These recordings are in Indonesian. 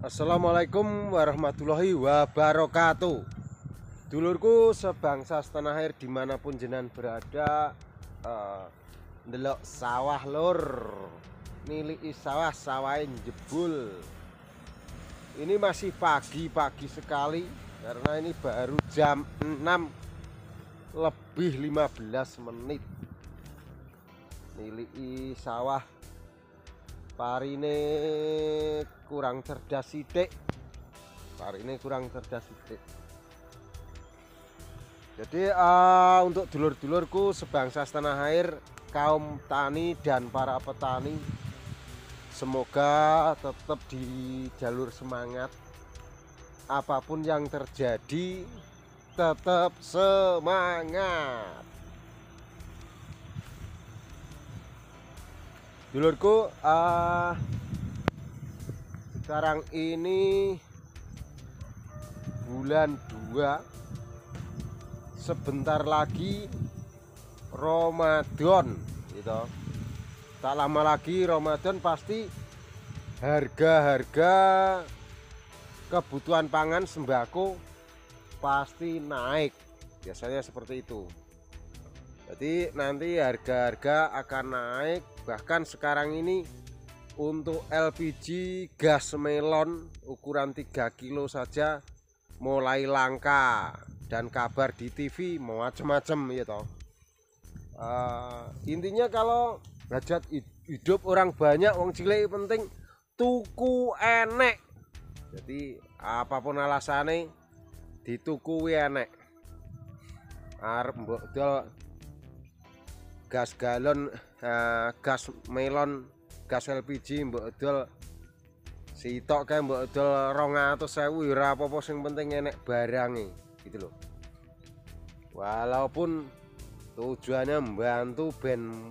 Assalamualaikum warahmatullahi wabarakatuh. Dulurku sebangsa setanah air dimanapun jenengan berada, ndelok sawah lur, niliki sawah-sawahin jebul. Ini masih pagi-pagi sekali karena ini baru jam 6 lebih 15 menit. Niliki sawah parine kurang cerdas sithik. Jadi untuk dulur-dulurku sebangsa setanah air, kaum tani dan para petani, semoga tetap di jalur semangat. Apapun yang terjadi, tetap semangat. Dulurku, sekarang ini bulan 2, sebentar lagi Ramadan gitu. Tak lama lagi Ramadan, pasti harga-harga kebutuhan pangan sembako pasti naik. Biasanya seperti itu. Jadi nanti harga-harga akan naik. Bahkan sekarang ini untuk LPG gas melon ukuran 3 kilo saja mulai langka, dan kabar di TV macam-macam ya toh. Intinya kalau hajat hidup orang banyak, wong cilik penting tuku enek. Jadi apapun alasannya dituku enek. Arep mbok dol gas galon, gas melon, gas LPG mbok dol sitok kae, mbok dol 200.000 ora apa-apa, sing penting enek barange gitu loh. Walaupun tujuannya membantu ben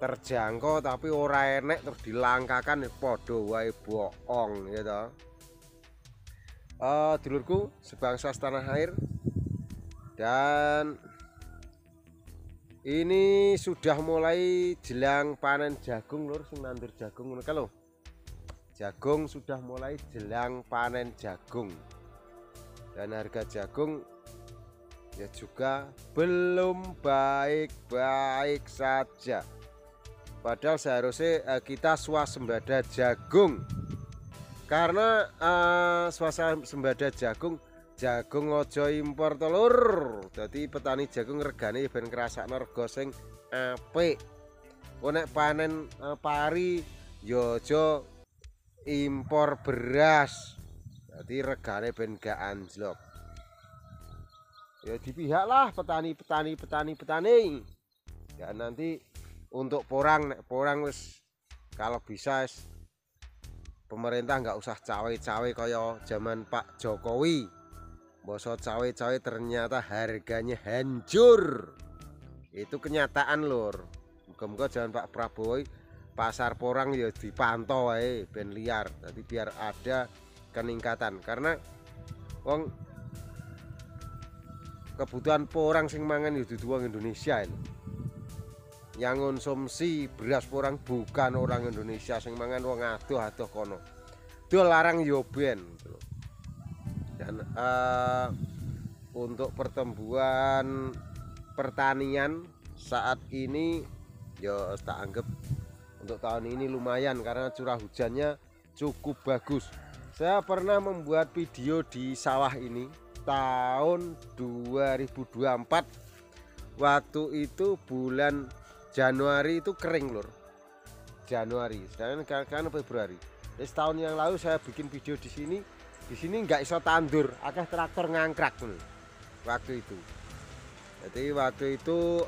terjangkau, tapi ora enek terus dilangkakan, padha wae bohong ya toh. Dulurku sebangsa setanah air, dan ini sudah mulai jelang panen jagung lur, sing nandur jagung ngono lho. Jagung sudah mulai jelang panen jagung, dan harga jagung ya juga belum baik-baik saja. Padahal seharusnya kita swasembada jagung, karena swasembada jagung ojo impor telur. Jadi petani jagung regane ben ngrasakno rega sing apik. Nek panen pari yo aja impor beras, jadi regane ben gak anjlok. Ya dipihaklah petani. Ya nanti untuk porang, nek porang wis kalau bisa pemerintah nggak usah cawe-cawe kaya zaman Pak Jokowi. Bosot cawe-cawe ternyata harganya hancur. Itu kenyataan lur. Muga-muga jangan Pak Prabowo pasar porang ya dipantau wae ben liar. Jadi biar ada peningkatan, karena wong kebutuhan porang sing mangan ya dudu wong Indonesia ini. Yang konsumsi beras porang bukan orang Indonesia, sing mangan wong adoh-adoh kono. Dol larang yo ben gitu. Dan untuk pertumbuhan pertanian saat ini ya tak anggap untuk tahun ini lumayan, karena curah hujannya cukup bagus. Saya pernah membuat video di sawah ini tahun 2024. Waktu itu bulan Januari itu kering lur, Januari, sedangkan kan Februari. Jadi setahun yang lalu saya bikin video di sini nggak iso tandur, akeh traktor ngangkrak waktu itu. Jadi waktu itu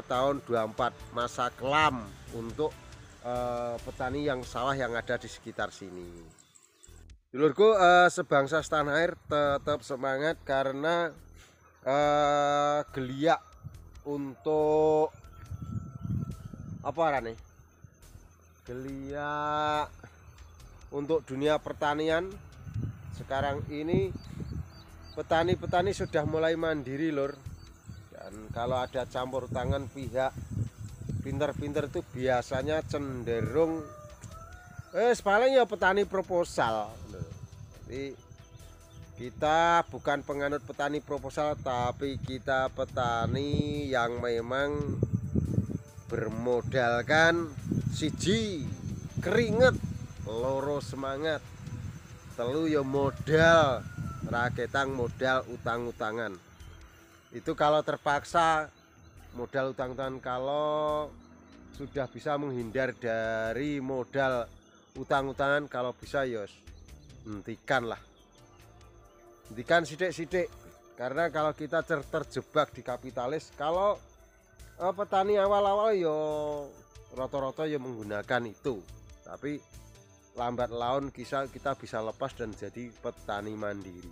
tahun 24 masa kelam untuk petani yang sawah yang ada di sekitar sini. Dulurku sebangsa setanah air, tetap semangat, karena geliat untuk apa nih? Geliat untuk dunia pertanian. Sekarang ini petani-petani sudah mulai mandiri lur, dan kalau ada campur tangan pihak pinter-pinter itu biasanya cenderung paling ya petani proposal. Jadi kita bukan penganut petani proposal, tapi kita petani yang memang bermodalkan siji keringet, loro semangat, telu ya modal, raketang modal utang-utangan. Itu kalau terpaksa modal utang-utangan. Kalau sudah bisa menghindar dari modal utang-utangan, kalau bisa ya hentikan sidik-sidik. Karena kalau kita terjebak di kapitalis, kalau petani awal-awal yo rata-rata yo menggunakan itu, tapi lambat laun kita bisa lepas dan jadi petani mandiri.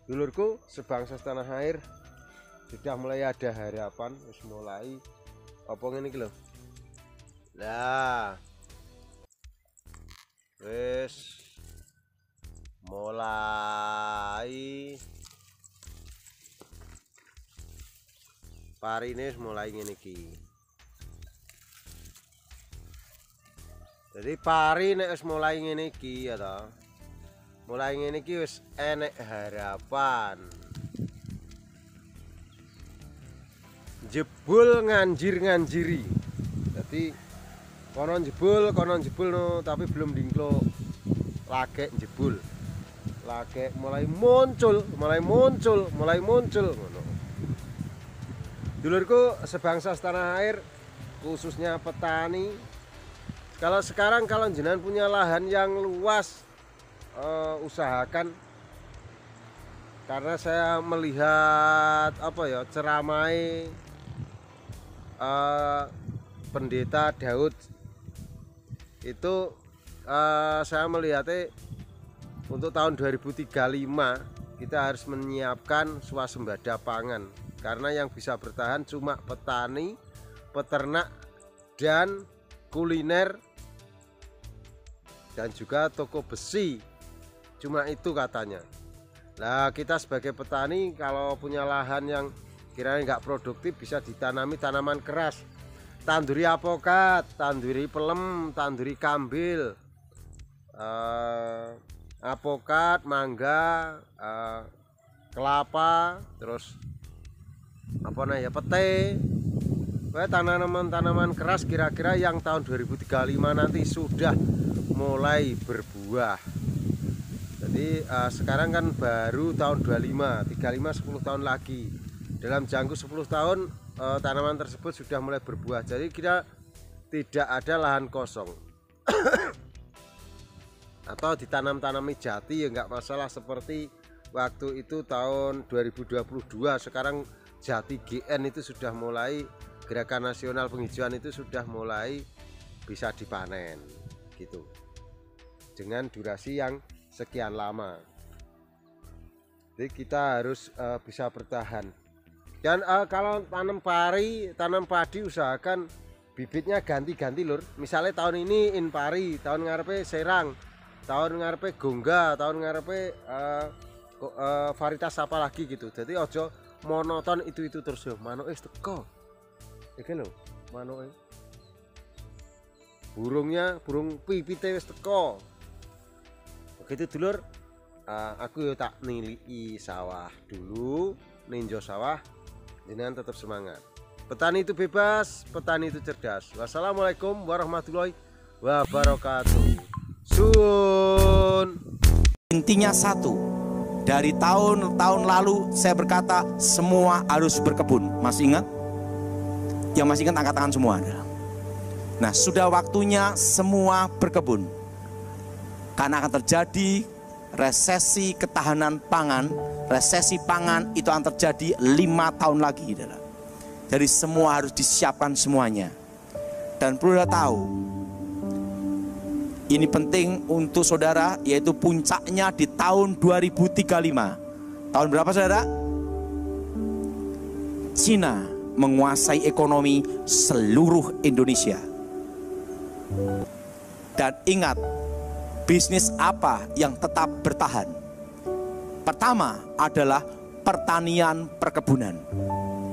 Dulurku sebangsa setanah air, sudah mulai ada harapan, wis mulai apa ngene iki lho. Lah wis mulai parine mulai ngene iki. Jadi pari nek wis mulai ngene iki ya toh. Mulai ngene iki wis enek harapan. Jebul nganjir-nganjiri. Jadi konon jebul no, tapi belum dingkluk. Lagek jebul. Lagek mulai muncul ngono. Dulurku sebangsa setanah air, khususnya petani, kalau sekarang kalau jenengan punya lahan yang luas, usahakan, karena saya melihat ceramai Pendeta Daud itu, saya melihatnya untuk tahun 2035 kita harus menyiapkan swasembada pangan, karena yang bisa bertahan cuma petani, peternak, dan kuliner, dan juga toko besi. Cuma itu katanya. Nah, kita sebagai petani kalau punya lahan yang kiranya nggak produktif, bisa ditanami tanaman keras, tanduri apokat, tanduri pelem, tanduri kambil, apokat, mangga, kelapa, terus pete. Tanaman-tanaman keras kira-kira yang tahun 2035 nanti sudah mulai berbuah. Jadi sekarang kan baru tahun 25, 35, 10 tahun lagi. Dalam jangka 10 tahun tanaman tersebut sudah mulai berbuah. Jadi kita tidak ada lahan kosong. Atau ditanam-tanami jati ya nggak masalah, seperti waktu itu tahun 2022. Sekarang jati GN itu sudah mulai, Gerakan Nasional Penghijauan itu sudah mulai bisa dipanen gitu, dengan durasi yang sekian lama. Jadi kita harus bisa bertahan. Dan kalau tanam padi, usahakan bibitnya ganti-ganti lur. Misalnya tahun ini pari, tahun ngarepe serang, tahun ngarepe gongga, tahun ngarepe varietas apa lagi gitu. Jadi ojo monoton itu terus yo. Manuke teko. Iki lho, manuke. Burung pipite wis teko. Begitu dulur, aku yo tak niliki sawah dulu, ninjo sawah. Jenengan tetap semangat. Petani itu bebas, petani itu cerdas. Wassalamualaikum warahmatullahi wabarakatuh. Sun. Intinya satu, dari tahun lalu saya berkata semua harus berkebun. Masih ingat? Yang masih ingat angkat tangan semua. Nah, sudah waktunya semua berkebun. Karena akan terjadi resesi ketahanan pangan. Resesi pangan itu akan terjadi 5 tahun lagi. Jadi semua harus disiapkan semuanya. Dan perlu tahu, ini penting untuk saudara, yaitu puncaknya di tahun 2035. Tahun berapa saudara? Cina menguasai ekonomi seluruh Indonesia. Dan ingat, bisnis apa yang tetap bertahan? Pertama adalah pertanian perkebunan.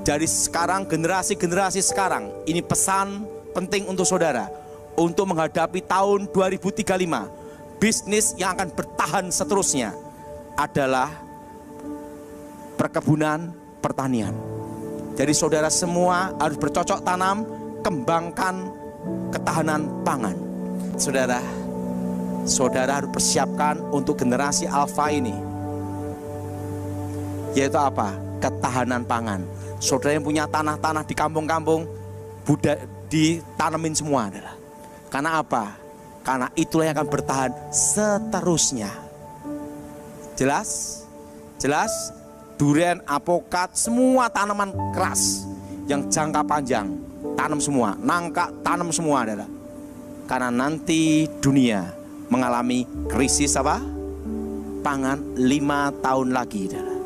Dari sekarang, generasi sekarang, ini pesan penting untuk saudara. Untuk menghadapi tahun 2035, bisnis yang akan bertahan seterusnya adalah perkebunan, pertanian. Jadi saudara semua harus bercocok tanam, kembangkan ketahanan pangan. Saudara harus persiapkan untuk generasi alfa ini, yaitu apa? Ketahanan pangan. Saudara yang punya tanah-tanah di kampung-kampung, ditanemin semua adalah. Karena apa? Karena itulah yang akan bertahan seterusnya. Jelas? Jelas? Durian, apokat, semua tanaman keras yang jangka panjang, tanam semua. Nangka, tanam semua adalah. Karena nanti dunia mengalami krisis apa? Pangan 5 tahun lagi adalah.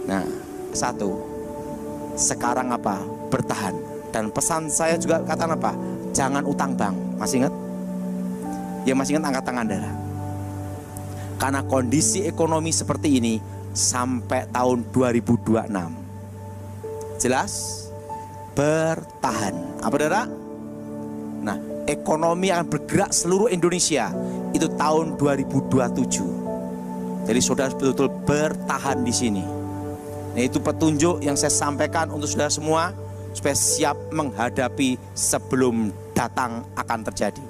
Nah, satu, sekarang apa? Bertahan. Dan pesan saya juga katakan apa? Jangan utang bank. Masih ingat? Ya masih ingat, angkat tangan adalah. Karena kondisi ekonomi seperti ini sampai tahun 2026. Jelas? Bertahan. Apa saudara? Nah, ekonomi akan bergerak seluruh Indonesia itu tahun 2027. Jadi saudara betul-betul bertahan di sini. Nah, itu petunjuk yang saya sampaikan untuk saudara semua supaya siap menghadapi sebelum datang akan terjadi.